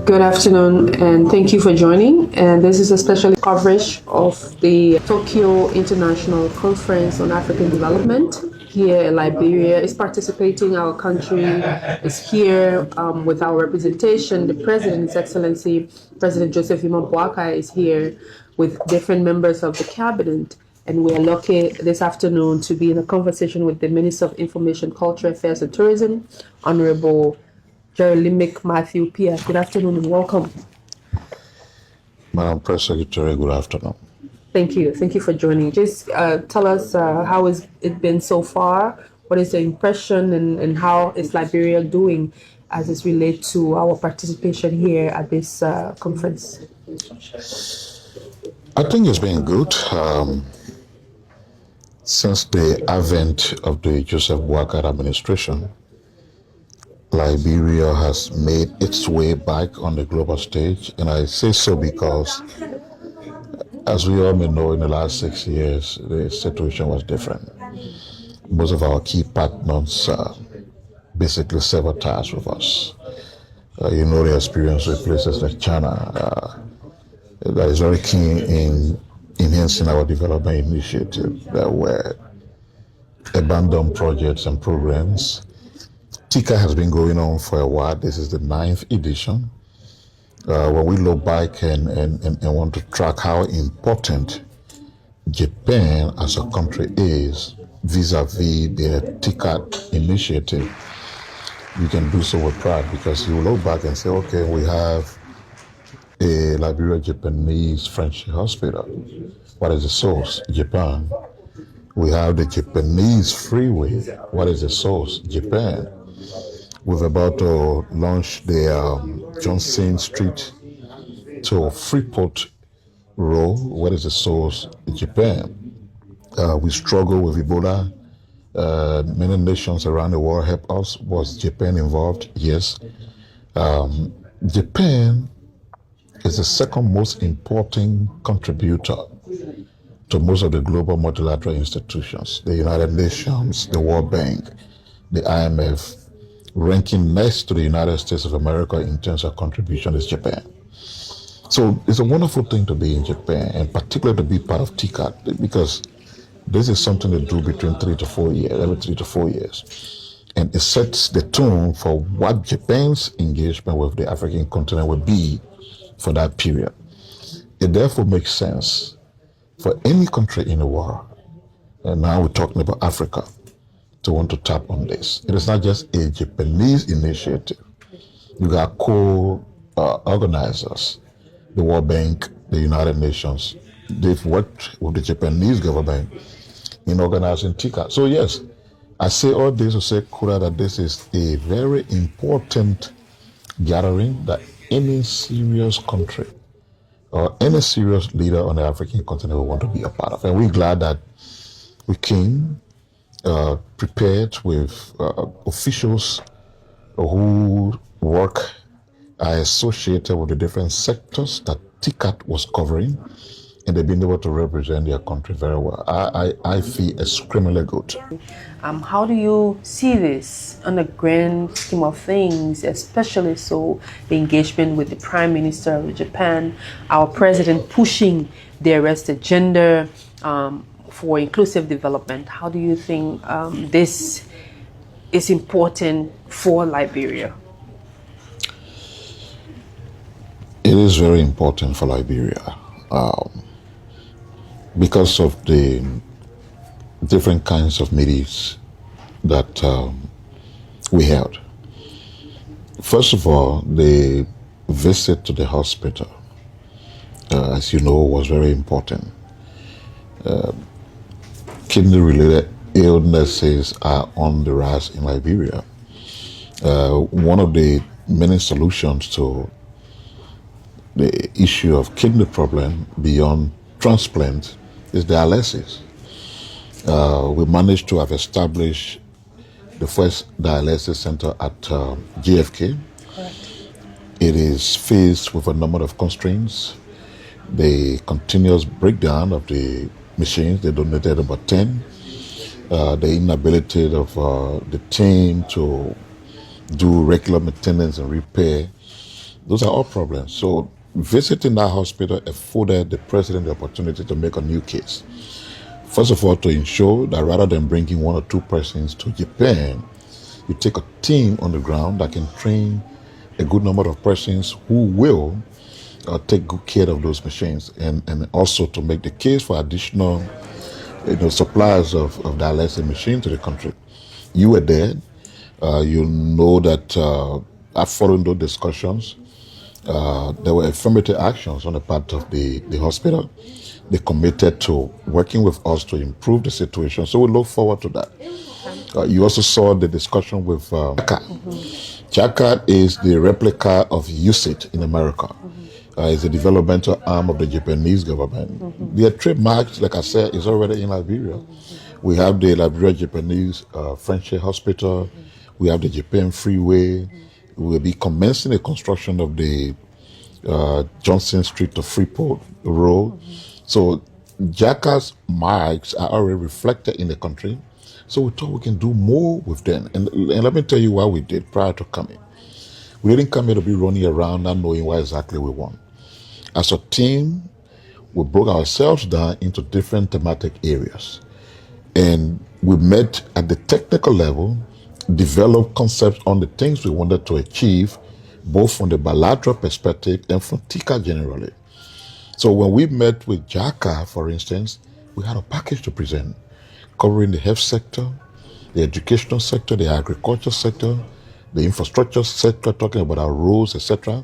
Good afternoon, and thank you for joining. And this is a special coverage of the Tokyo International Conference on African Development here in Liberia. Is participating. Our country is here with our representation. The President, His Excellency President Joseph Boakai, is here with different members of the cabinet. And we are lucky this afternoon to be in a conversation with the Minister of Information, Culture Affairs and Tourism, Honorable Jeremic Matthew Pia. Good afternoon and welcome. Madam Press Secretary, good afternoon. Thank you. Thank you for joining. Just tell us how has it been so far? What is the impression and how is Liberia doing as it relates to our participation here at this conference? I think it's been good. Since the advent of the Joseph Boakai administration, Liberia has made its way back on the global stage, and I say so because, as we all may know, in the last 6 years, the situation was different. Most of our key partners basically sabotaged with us. You know the experience with places like China that is very keen in enhancing our development initiative. There were abandoned projects and programs. TICAD has been going on for a while. This is the 9th edition. When we look back and want to track how important Japan as a country is vis-a-vis the TICAD initiative, you can do so with pride because you look back and say, okay, we have a Liberia-Japanese friendship hospital. What is the source? Japan. We have the Japanese freeway. What is the source? Japan. We're about to launch the Johnson Street to Freeport Road. What is the source? Japan. We struggle with Ebola. Many nations around the world help us. Was Japan involved? Yes. Japan is the second most important contributor to most of the global multilateral institutions, the United Nations, the World Bank, the IMF. Ranking next to the United States of America in terms of contribution is Japan. So it's a wonderful thing to be in Japan, and particularly to be part of TICAD, because this is something to do between 3 to 4 years, every 3 to 4 years. And it sets the tone for what Japan's engagement with the African continent will be for that period. It therefore makes sense for any country in the world, and now we're talking about Africa, to want to tap on this. It is not just a Japanese initiative. You got co-organizers, the World Bank, the United Nations. They've worked with the Japanese government in organizing TICAD. So yes, I say all this to say, Kura, that this is a very important gathering that any serious country or any serious leader on the African continent will want to be a part of. And we're glad that we came prepared with officials who work are associated with the different sectors that TICAD was covering, and they've been able to represent their country very well. I feel extremely good. How do you see this on the grand scheme of things, especially so the engagement with the Prime Minister of Japan, our president pushing the arrest agenda for inclusive development? How do you think this is important for Liberia? It is very important for Liberia because of the different kinds of meetings that we held. First of all, the visit to the hospital, as you know, was very important. Kidney-related illnesses are on the rise in Liberia. One of the many solutions to the issue of kidney problem beyond transplant is dialysis. We managed to have established the first dialysis center at JFK. Correct. It is faced with a number of constraints. The continuous breakdown of the machines, they donated about 10. The inability of the team to do regular maintenance and repair Those are all problems. So visiting that hospital afforded the president the opportunity to make a new case. First of all, to ensure that rather than bringing one or two persons to Japan, you take a team on the ground that can train a good number of persons who will take good care of those machines, and also to make the case for additional suppliers of dialysis machines to the country. You were there. You know that following those discussions, there were affirmative actions on the part of the hospital. They committed to working with us to improve the situation. So we look forward to that. You also saw the discussion with TICAD. TICAD is the replica of USIT in America. It's a developmental arm of the Japanese government. Their trademarks, like I said, is already in Liberia. We have the Liberia Japanese Friendship Hospital. We have the Japan Freeway. We will be commencing the construction of the Johnson Street to Freeport Road. So JACA's marks are already reflected in the country. So we thought we can do more with them. And let me tell you what we did prior to coming. We didn't come here to be running around not knowing what exactly we want. As a team, we broke ourselves down into different thematic areas. And we met at the technical level, developed concepts on the things we wanted to achieve, both from the bilateral perspective and from TICAD generally. So when we met with JACA, for instance, we had a package to present covering the health sector, the educational sector, the agriculture sector, the infrastructure sector, talking about our roads, etc.,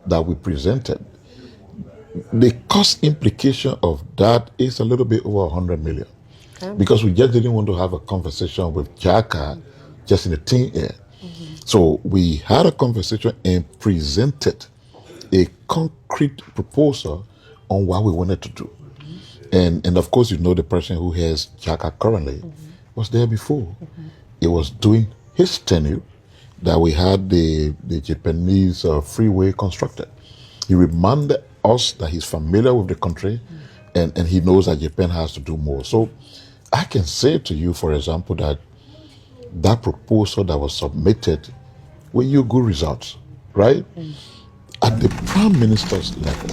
that we presented. The cost implication of that is a little bit over 100 million. Okay. Because we just didn't want to have a conversation with JACA just in the thin air. So we had a conversation and presented a concrete proposal on what we wanted to do. And of course, the person who has JACA currently was there before. It was during his tenure that we had the Japanese freeway constructed. He reminded us that he's familiar with the country and he knows that Japan has to do more. So I can say to you, for example, that proposal that was submitted will yield good results, right? At the Prime Minister's level,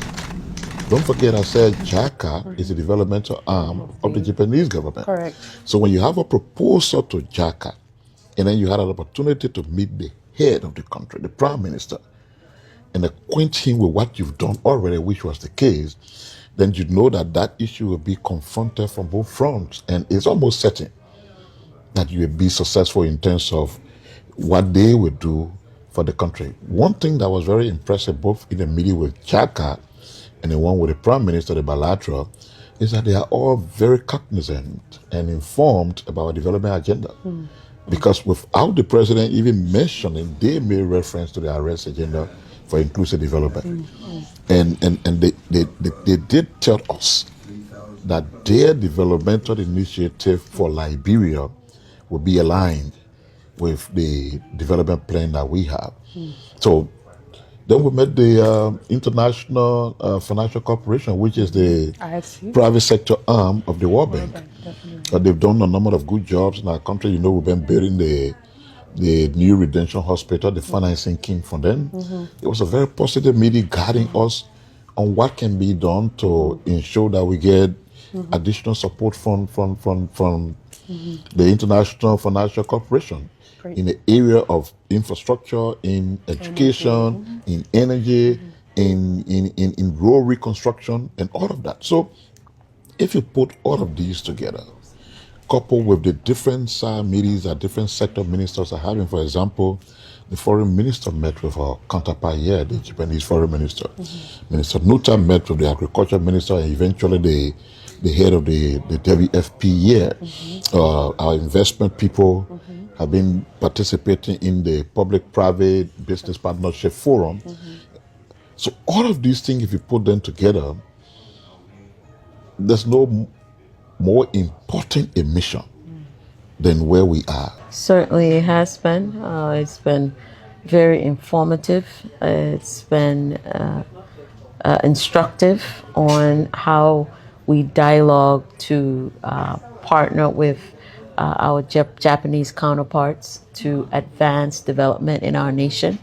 don't forget I said JACA is a developmental arm of the Japanese government. Correct. So when you have a proposal to JACA, and then you had an opportunity to meet the head of the country, the Prime Minister, and acquaint him with what you've done already, which was the case, then you know that issue will be confronted from both fronts. And it's almost certain that you will be successful in terms of what they will do for the country. One thing that was very impressive, both in the meeting with JACA and the one with the Prime Minister, the bilateral, is that they are all very cognizant and informed about our development agenda. Because without the president even mentioning, they made reference to the arrest agenda for inclusive development. And they did tell us that their developmental initiative for Liberia will be aligned with the development plan that we have. So then we met the International Financial Corporation, which is the private sector arm of the World Bank. They've done a number of good jobs in our country. We've been building the new Redemption Hospital, the financing came from them. It was a very positive meeting guiding us on what can be done to ensure that we get additional support from the International Financial Corporation in the area of infrastructure, in education, in energy, in rural reconstruction, and all of that. So if you put all of these together, coupled with the different meetings that different sector ministers are having, for example, the foreign minister met with our counterpart here, the Japanese foreign minister. Minister Nuta met with the agriculture minister and eventually the head of the WFP here. Our investment people have been participating in the public-private business partnership forum. So all of these things, if you put them together, there's no more important a mission than where we are. Certainly it has been. It's been very informative. It's been instructive on how we dialogue to partner with our Japanese counterparts to advance development in our nation.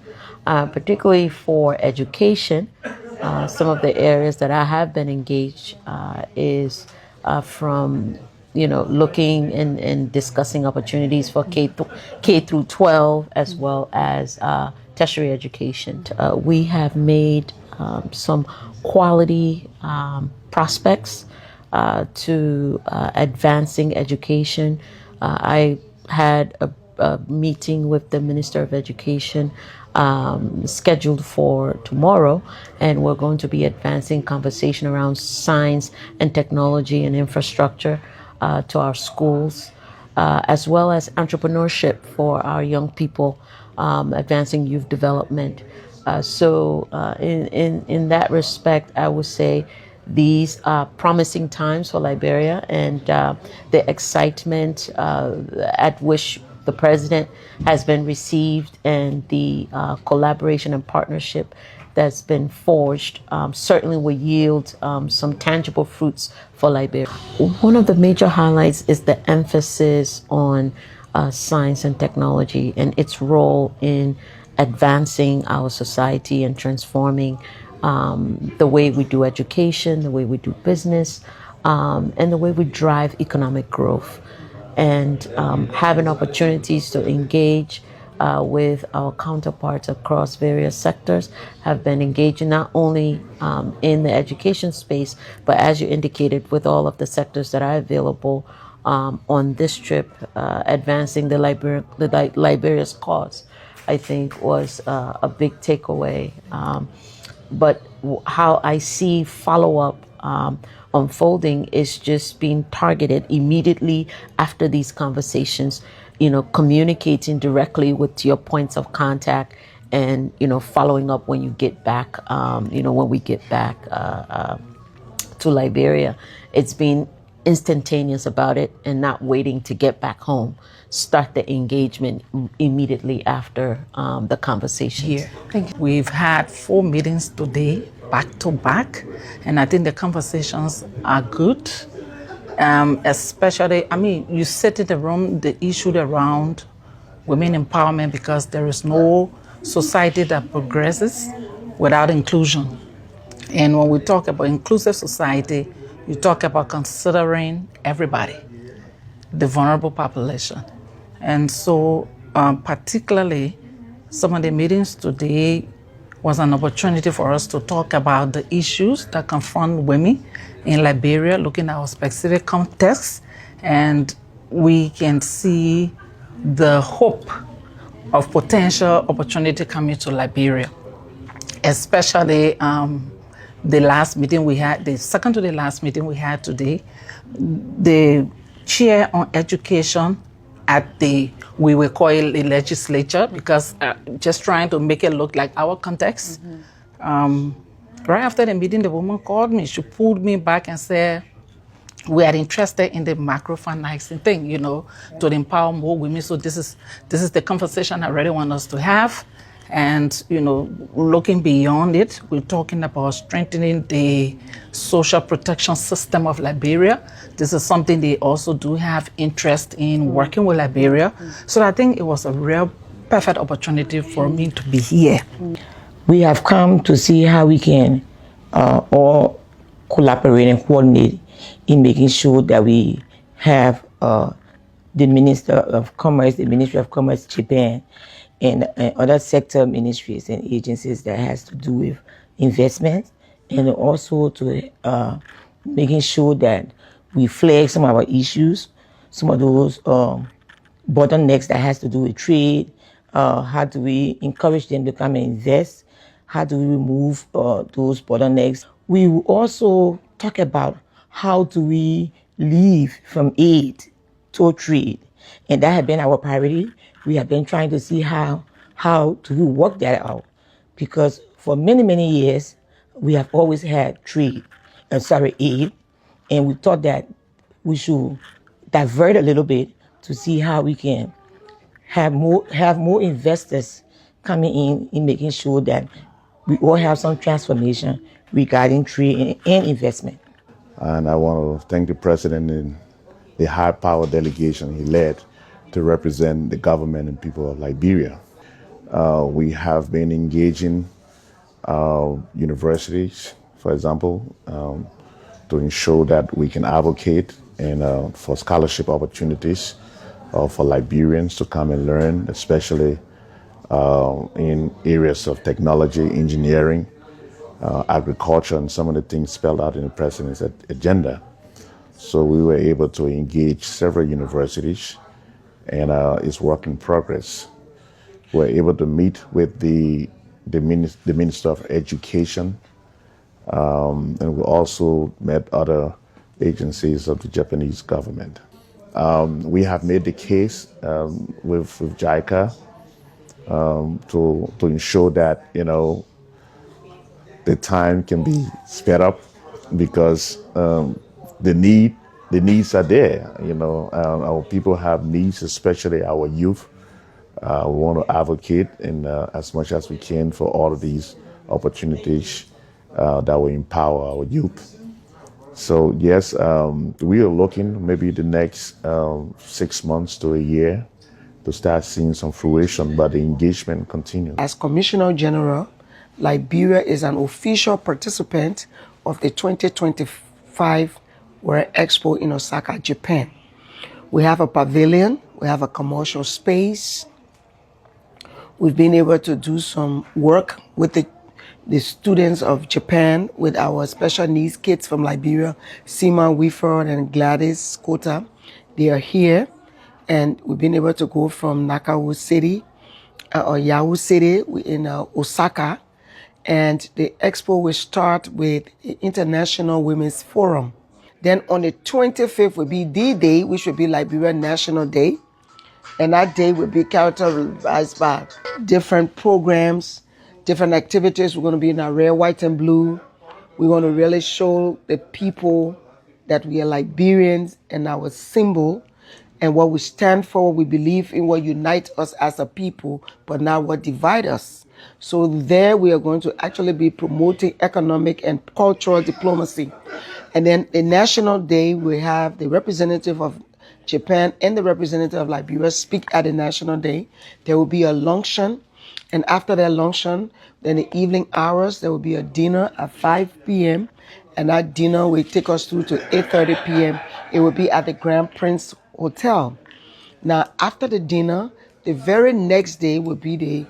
particularly for education. Some of the areas that I have been engaged is from looking and discussing opportunities for K through 12 as well as tertiary education. We have made some quality prospects to advancing education. I had a meeting with the Minister of Education scheduled for tomorrow, and we're going to be advancing conversation around science and technology and infrastructure to our schools, as well as entrepreneurship for our young people, advancing youth development. So in that respect, I would say these are promising times for Liberia, and the excitement at which the president has been received and the collaboration and partnership that's been forged certainly will yield some tangible fruits for Liberia. One of the major highlights is the emphasis on science and technology and its role in advancing our society and transforming the way we do education, the way we do business, and the way we drive economic growth. And having opportunities to engage with our counterparts across various sectors, have been engaging not only in the education space, but as you indicated, with all of the sectors that are available on this trip, advancing the Liberia's cause, I think was a big takeaway. But how I see follow-up unfolding is just being targeted immediately after these conversations, communicating directly with your points of contact and, following up when you get back, when we get back to Liberia. It's been instantaneous about it and not waiting to get back home. Start the engagement immediately after the conversation. Here. Thank you. We've had 4 meetings today, back to back, and I think the conversations are good. Especially, you sit in the room, the issue around women empowerment, because there is no society that progresses without inclusion. And when we talk about inclusive society, you talk about considering everybody, the vulnerable population. And so particularly some of the meetings today was an opportunity for us to talk about the issues that confront women in Liberia, looking at our specific context, and we can see the hope of potential opportunity coming to Liberia, especially the last meeting we had, the second to the last meeting we had today, the chair on education at we will call it the legislature, because just trying to make it look like our context. Right after the meeting, the woman called me. She pulled me back and said, we are interested in the microfinancing thing, to empower more women. So this is the conversation I really want us to have. And, looking beyond it, we're talking about strengthening the social protection system of Liberia. This is something they also do have interest in working with Liberia. So I think it was a real perfect opportunity for me to be here. We have come to see how we can all collaborate and coordinate in making sure that we have the Minister of Commerce, the Ministry of Commerce, Japan, and other sector ministries and agencies that has to do with investment, and also to making sure that we flag some of our issues, some of those bottlenecks that has to do with trade. How do we encourage them to come and invest? How do we remove those bottlenecks? We will also talk about how do we leave from aid to trade, and that has been our priority. We have been trying to see how do we work that out, because for many, many years we have always had aid, and we thought that we should divert a little bit to see how we can have more investors coming in making sure that we all have some transformation regarding trade and investment. And I want to thank the president and the high-powered delegation he led to represent the government and people of Liberia. We have been engaging universities, for example, to ensure that we can advocate and for scholarship opportunities for Liberians to come and learn, especially in areas of technology, engineering, agriculture, and some of the things spelled out in the president's agenda. So we were able to engage several universities, and it's work in progress. We're able to meet with the Minister of Education, and we also met other agencies of the Japanese government. We have made the case with JICA to ensure that the time can be sped up because the needs are there. Our people have needs, especially our youth. We want to advocate as much as we can for all of these opportunities that will empower our youth. So yes, we are looking maybe the next 6 months to a year to start seeing some fruition, but the engagement continues. As Commissioner General, Liberia is an official participant of the 2025 World Expo in Osaka, Japan. We have a pavilion, we have a commercial space. We've been able to do some work with the students of Japan with our special needs kids from Liberia, Sima Weeford and Gladys Kota. They are here, and we've been able to go from Nakawu City or Yahoo City in Osaka, and the expo will start with the International Women's Forum. Then on the 25th will be D-Day, which will be Liberia National Day. And that day will be characterized by different programs, different activities. We're going to be in our red, white, and blue. We want to really show the people that we are Liberians and our symbol and what we stand for. We believe in what unites us as a people, but not what divides us. So there we are going to actually be promoting economic and cultural diplomacy. And then the National Day, we have the representative of Japan and the representative of Liberia speak at the National Day. There will be a luncheon, and after that luncheon, then the evening hours, there will be a dinner at 5 p.m., and that dinner will take us through to 8:30 p.m. It will be at the Grand Prince Hotel. Now, after the dinner, the very next day will be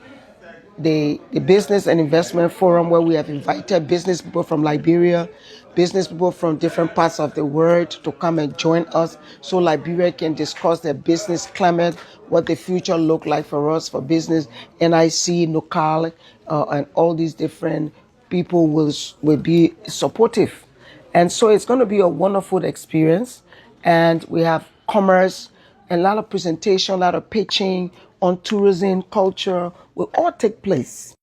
the Business and Investment Forum, where we have invited business people from Liberia, business people from different parts of the world to come and join us so Liberia can discuss their business climate, what the future look like for us, for business, NIC, NOCAL, and all these different people will be supportive. And so it's going to be a wonderful experience. And we have commerce, and a lot of presentation, a lot of pitching on tourism, culture will all take place.